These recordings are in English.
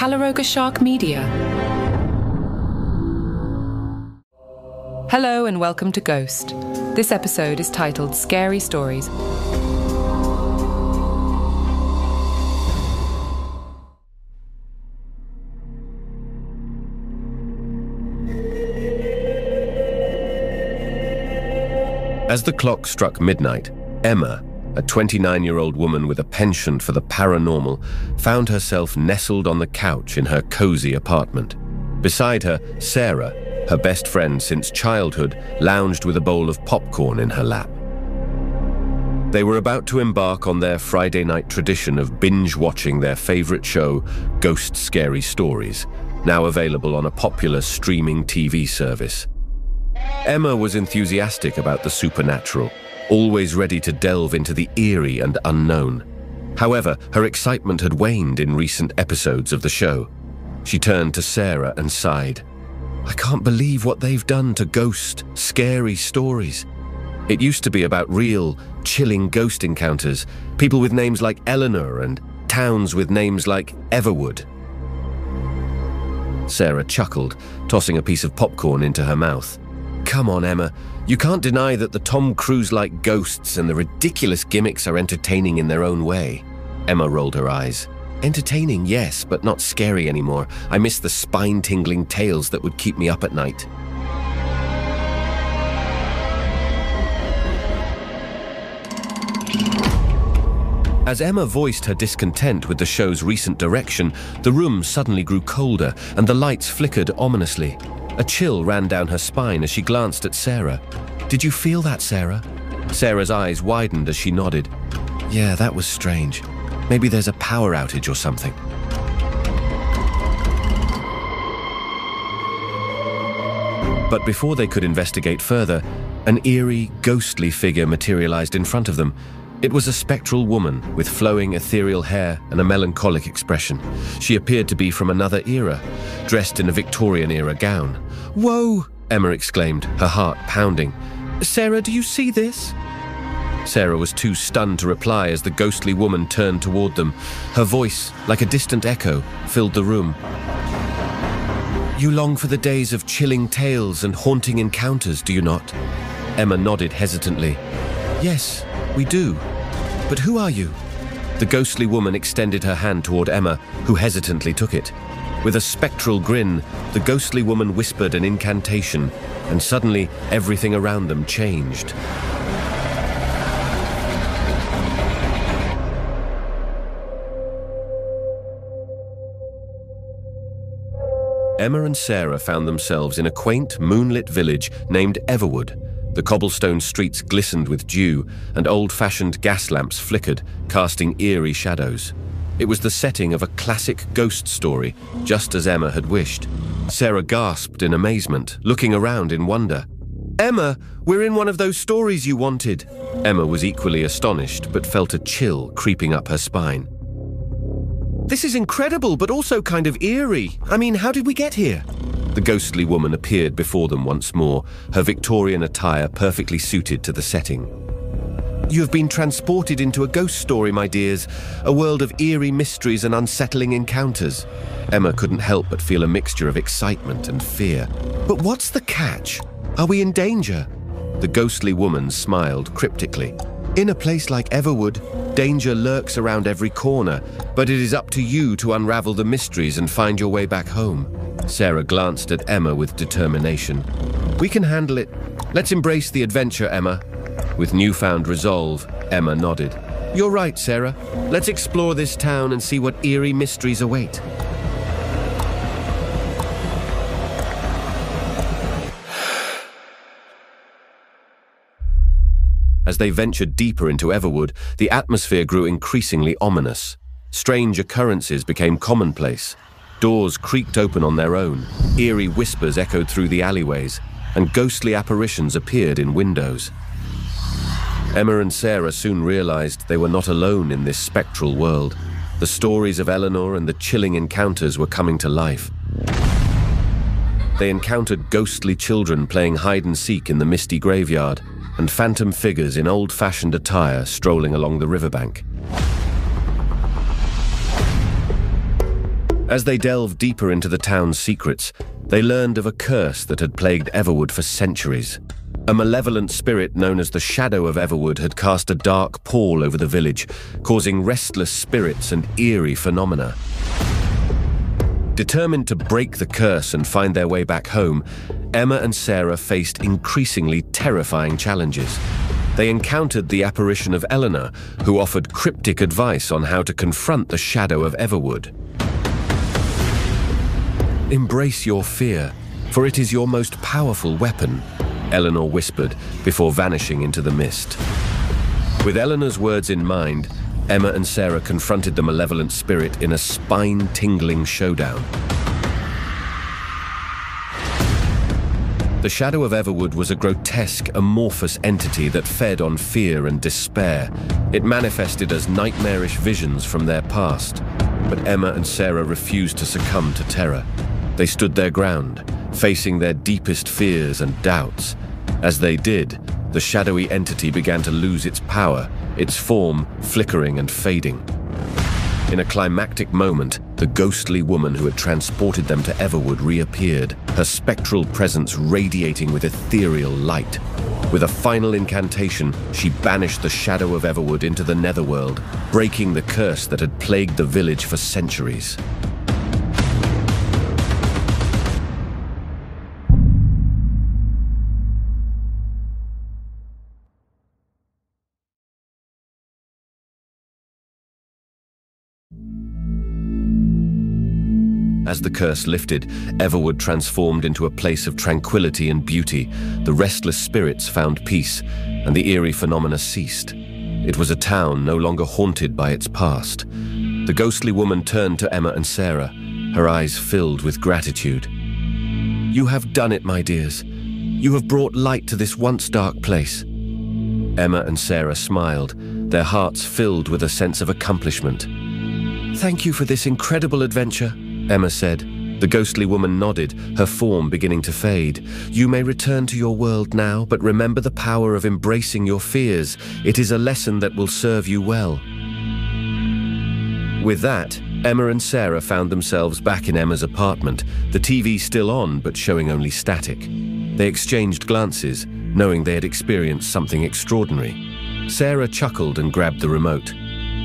Calaroga Shark Media. Hello and welcome to Ghost. This episode is titled Scary Stories. As the clock struck midnight, Emma, a 29-year-old woman with a penchant for the paranormal, found herself nestled on the couch in her cozy apartment. Beside her, Sarah, her best friend since childhood, lounged with a bowl of popcorn in her lap. They were about to embark on their Friday night tradition of binge-watching their favorite show, Ghost Scary Stories, now available on a popular streaming TV service. Emma was enthusiastic about the supernatural, always ready to delve into the eerie and unknown. However, her excitement had waned in recent episodes of the show. She turned to Sarah and sighed. "I can't believe what they've done to Ghost Scary Stories. It used to be about real, chilling ghost encounters, people with names like Eleanor and towns with names like Everwood." Sarah chuckled, tossing a piece of popcorn into her mouth. "Come on, Emma. You can't deny that the Tom Cruise-like ghosts and the ridiculous gimmicks are entertaining in their own way." Emma rolled her eyes. "Entertaining, yes, but not scary anymore. I miss the spine-tingling tales that would keep me up at night." As Emma voiced her discontent with the show's recent direction, the room suddenly grew colder and the lights flickered ominously. A chill ran down her spine as she glanced at Sarah. "Did you feel that, Sarah?" Sarah's eyes widened as she nodded. "Yeah, that was strange. Maybe there's a power outage or something." But before they could investigate further, an eerie, ghostly figure materialized in front of them. It was a spectral woman with flowing ethereal hair and a melancholic expression. She appeared to be from another era, dressed in a Victorian-era gown. "Whoa!" Emma exclaimed, her heart pounding. "Sarah, do you see this?" Sarah was too stunned to reply as the ghostly woman turned toward them. Her voice, like a distant echo, filled the room. "You long for the days of chilling tales and haunting encounters, do you not?" Emma nodded hesitantly. "Yes, we do. But who are you?" The ghostly woman extended her hand toward Emma, who hesitantly took it. With a spectral grin, the ghostly woman whispered an incantation, and suddenly everything around them changed. Emma and Sarah found themselves in a quaint, moonlit village named Everwood. The cobblestone streets glistened with dew, and old-fashioned gas lamps flickered, casting eerie shadows. It was the setting of a classic ghost story, just as Emma had wished. Sarah gasped in amazement, looking around in wonder. "Emma, we're in one of those stories you wanted." Emma was equally astonished, but felt a chill creeping up her spine. "This is incredible, but also kind of eerie. I mean, how did we get here?" The ghostly woman appeared before them once more, her Victorian attire perfectly suited to the setting. "You have been transported into a ghost story, my dears, a world of eerie mysteries and unsettling encounters." Emma couldn't help but feel a mixture of excitement and fear. "But what's the catch? Are we in danger?" The ghostly woman smiled cryptically. "In a place like Everwood, danger lurks around every corner, but it is up to you to unravel the mysteries and find your way back home." Sarah glanced at Emma with determination. "We can handle it. Let's embrace the adventure, Emma." With newfound resolve, Emma nodded. "You're right, Sarah. Let's explore this town and see what eerie mysteries await." As they ventured deeper into Everwood, the atmosphere grew increasingly ominous. Strange occurrences became commonplace. Doors creaked open on their own, eerie whispers echoed through the alleyways, and ghostly apparitions appeared in windows. Emma and Sarah soon realized they were not alone in this spectral world. The stories of Eleanor and the chilling encounters were coming to life. They encountered ghostly children playing hide-and-seek in the misty graveyard, and phantom figures in old-fashioned attire strolling along the riverbank. As they delved deeper into the town's secrets, they learned of a curse that had plagued Everwood for centuries. A malevolent spirit known as the Shadow of Everwood had cast a dark pall over the village, causing restless spirits and eerie phenomena. Determined to break the curse and find their way back home, Emma and Sarah faced increasingly terrifying challenges. They encountered the apparition of Eleanor, who offered cryptic advice on how to confront the Shadow of Everwood. "Embrace your fear, for it is your most powerful weapon," Eleanor whispered before vanishing into the mist. With Eleanor's words in mind, Emma and Sarah confronted the malevolent spirit in a spine-tingling showdown. The Shadow of Everwood was a grotesque, amorphous entity that fed on fear and despair. It manifested as nightmarish visions from their past, but Emma and Sarah refused to succumb to terror. They stood their ground, facing their deepest fears and doubts. As they did, the shadowy entity began to lose its power, its form flickering and fading. In a climactic moment, the ghostly woman who had transported them to Everwood reappeared, her spectral presence radiating with ethereal light. With a final incantation, she banished the Shadow of Everwood into the netherworld, breaking the curse that had plagued the village for centuries. As the curse lifted, Everwood transformed into a place of tranquility and beauty. The restless spirits found peace, and the eerie phenomena ceased. It was a town no longer haunted by its past. The ghostly woman turned to Emma and Sarah, her eyes filled with gratitude. "You have done it, my dears. You have brought light to this once dark place." Emma and Sarah smiled, their hearts filled with a sense of accomplishment. "Thank you for this incredible adventure," Emma said. The ghostly woman nodded, her form beginning to fade. "You may return to your world now, but remember the power of embracing your fears. It is a lesson that will serve you well." With that, Emma and Sarah found themselves back in Emma's apartment, the TV still on but showing only static. They exchanged glances, knowing they had experienced something extraordinary. Sarah chuckled and grabbed the remote.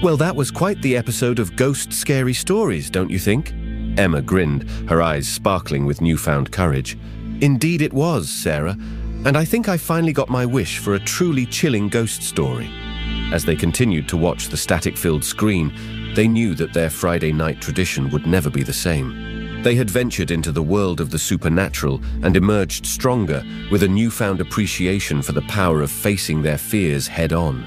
"Well, that was quite the episode of Ghost Scary Stories, don't you think?" Emma grinned, her eyes sparkling with newfound courage. "Indeed it was, Sarah, and I think I finally got my wish for a truly chilling ghost story." As they continued to watch the static-filled screen, they knew that their Friday night tradition would never be the same. They had ventured into the world of the supernatural and emerged stronger, with a newfound appreciation for the power of facing their fears head-on.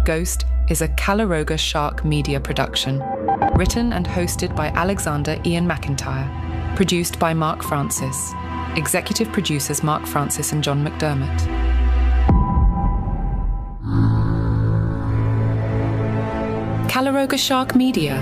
Ghost is a Calaroga Shark Media production. Written and hosted by Alexander Ian McIntyre. Produced by Mark Francis. Executive producers Mark Francis and John McDermott. Calaroga Shark Media.